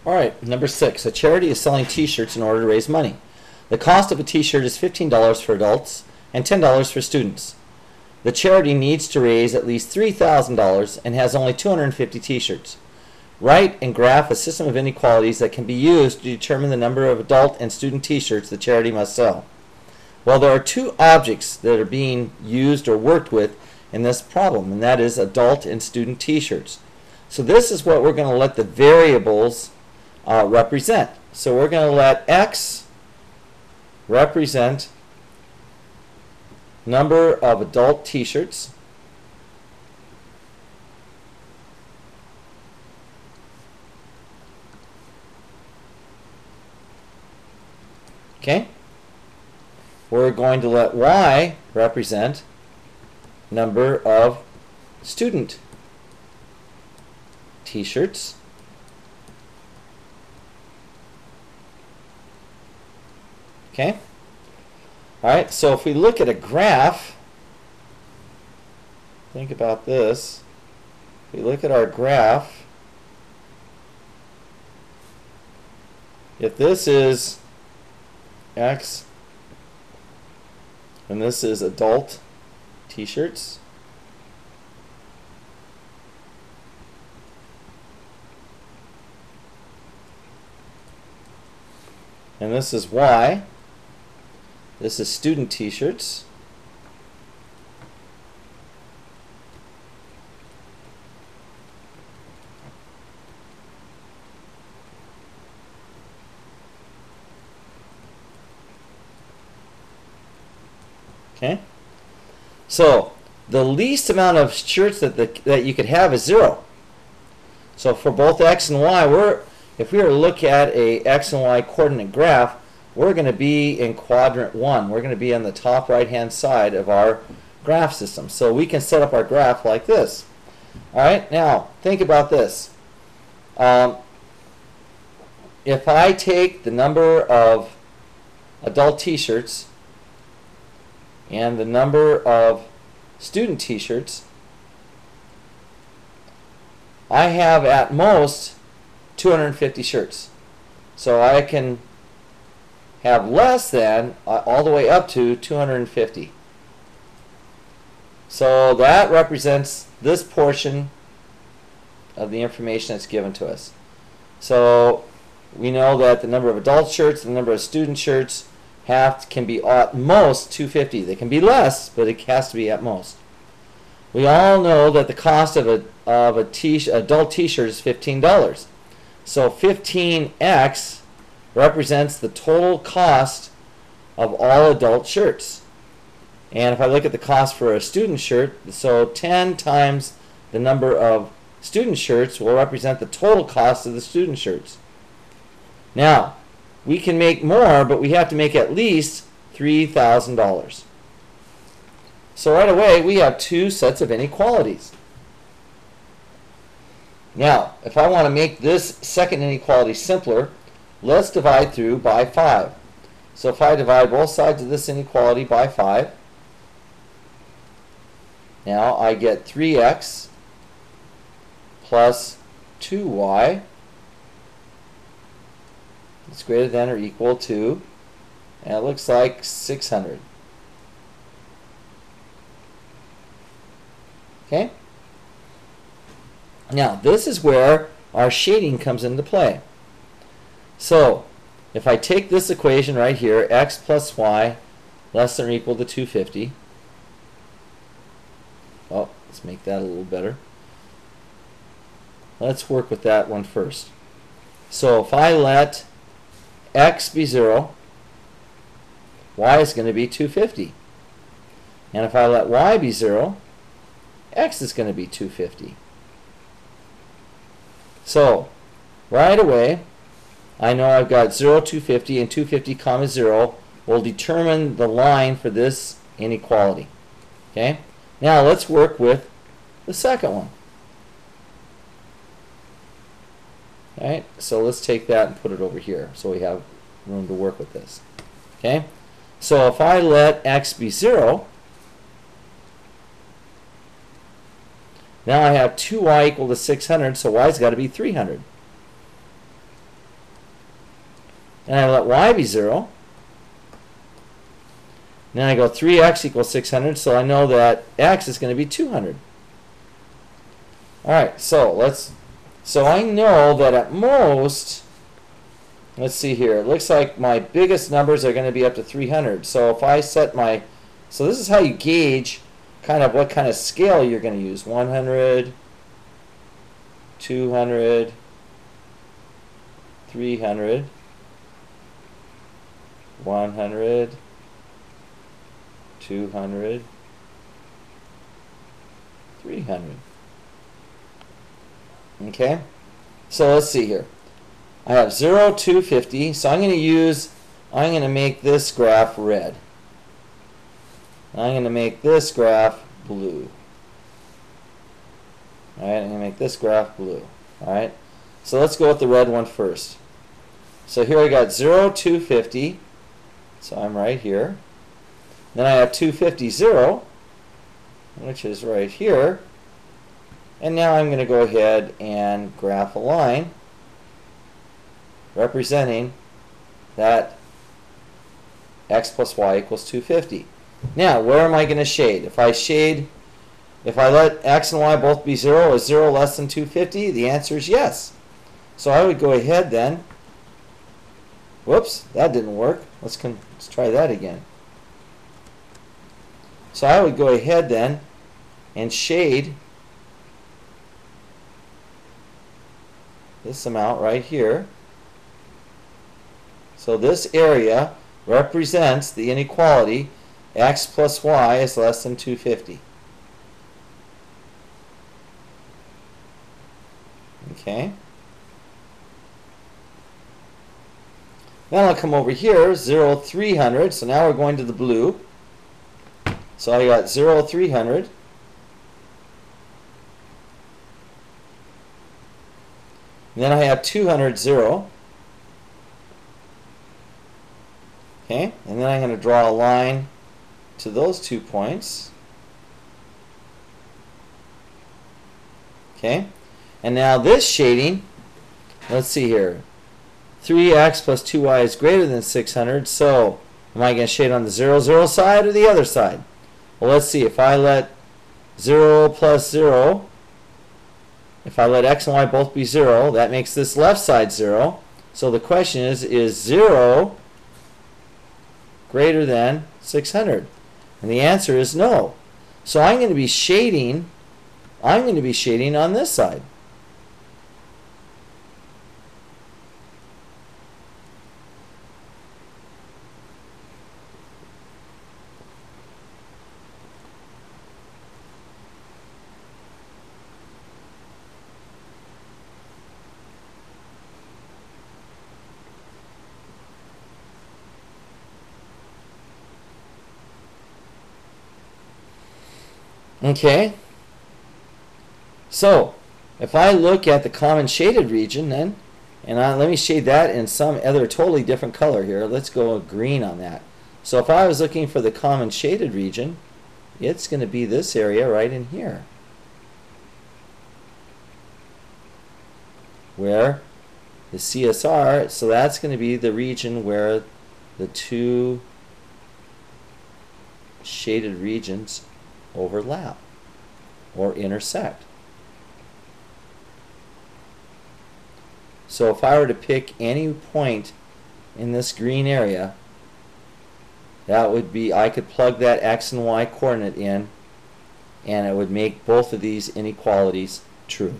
Alright, number 6. A charity is selling t-shirts in order to raise money. The cost of a t-shirt is $15 for adults and $10 for students. The charity needs to raise at least $3,000 and has only 250 t-shirts. Write and graph a system of inequalities that can be used to determine the number of adult and student t-shirts the charity must sell. Well, there are two objects that are being used or worked with in this problem, and that is adult and student t-shirts. So this is what we're going to let the variables represent. So we're going to let X represent number of adult t-shirts, okay? We're going to let Y represent number of student t-shirts, okay? Alright, so if we look at a graph, think about this. If we look at our graph, if this is X and this is adult t-shirts, and this is Y, this is student t-shirts, okay? So the least amount of shirts that you could have is 0. So for both X and Y, if we were to look at a X and Y coordinate graph, we're going to be in quadrant 1. We're going to be on the top right hand side of our graph system. So we can set up our graph like this. Alright, now think about this. If I take the number of adult t-shirts and the number of student t-shirts, I have at most 250 shirts. So I can have less than all the way up to 250. So that represents this portion of the information that's given to us. So we know that the number of adult shirts and the number of student shirts can be at most 250. They can be less, but it has to be at most. We all know that the cost of adult t-shirt is $15. So 15x represents the total cost of all adult shirts. And if I look at the cost for a student shirt, so 10 times the number of student shirts will represent the total cost of the student shirts. Now, we can make more, but we have to make at least $3,000. So right away, we have two sets of inequalities. Now, if I want to make this second inequality simpler, let's divide through by 5. So if I divide both sides of this inequality by 5, now I get 3x plus 2y is greater than or equal to, and it looks like 600. Okay? Now, this is where our shading comes into play. So, if I take this equation right here, x plus y less than or equal to 250. Oh, let's make that a little better. Let's work with that one first. So, if I let x be 0, y is going to be 250. And if I let y be 0, x is going to be 250. So, right away, I know I've got 0, 250, and 250 comma 0 will determine the line for this inequality. Okay? Now let's work with the second one. Alright, so let's take that and put it over here so we have room to work with this. Okay? So if I let x be 0, now I have 2y equal to 600, so y's got to be 300. and I let y be 0. Then I go 3x equals 600, so I know that x is going to be 200. Alright, so I know that at most, let's see here, it looks like my biggest numbers are going to be up to 300. So if I set my, so this is how you gauge kind of what kind of scale you're going to use. 100, 200, 300, 100, 200, 300. Okay, so let's see here. I have 0, 2, 50, so I'm going to make this graph red. I'm going to make this graph blue. Alright, I'm going to make this graph blue. Alright, so let's go with the red one first. So here I got 0, 2, 50, so I'm right here. Then I have 250, 0, which is right here. And now I'm going to go ahead and graph a line representing that x plus y equals 250. Now, where am I going to shade? If I let x and y both be 0, is 0 less than 250? The answer is yes. So I would go ahead then. Whoops, that didn't work. Let's try that again. So I would go ahead then and shade this amount right here. So this area represents the inequality x plus y is less than 250. Okay. Then I'll come over here, 0, 300. So now we're going to the blue. So I got 0, 300. And then I have 200, 0. Okay, and then I'm going to draw a line to those 2 points. Okay, and now this shading, let's see here. 3x plus 2y is greater than 600, so am I going to shade on the 0, 0 side or the other side? Well, let's see. If I let 0 plus 0, if I let x and y both be 0, that makes this left side 0. So the question is 0 greater than 600? And the answer is no. So I'm going to be shading on this side. Okay, so if I look at the common shaded region then, and let me shade that in some other totally different color here. Let's go green on that. So if I was looking for the common shaded region, it's going to be this area right in here, where the CSR, so that's going to be the region where the two shaded regions overlap or intersect. So if I were to pick any point in this green area, that would be, I could plug that x and y coordinate in, and it would make both of these inequalities true.